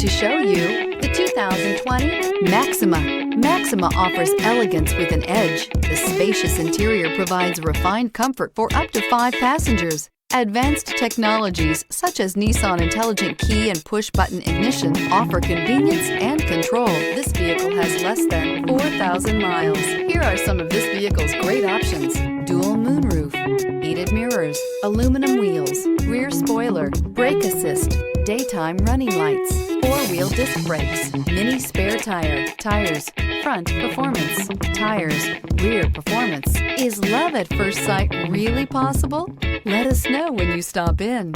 To show you the 2020 Maxima. Maxima offers elegance with an edge. The spacious interior provides refined comfort for up to 5 passengers. Advanced technologies such as Nissan Intelligent Key and Push-Button Ignition offer convenience and control. This vehicle has less than 4,000 miles. Here are some of this vehicle's great options: dual moonroof, heated mirrors, aluminum wheels, rear spoiler, brake assist, daytime running lights, 4-wheel disc brakes, mini spare tires, front performance, tires, rear performance. Is love at first sight really possible? Let us know when you stop in.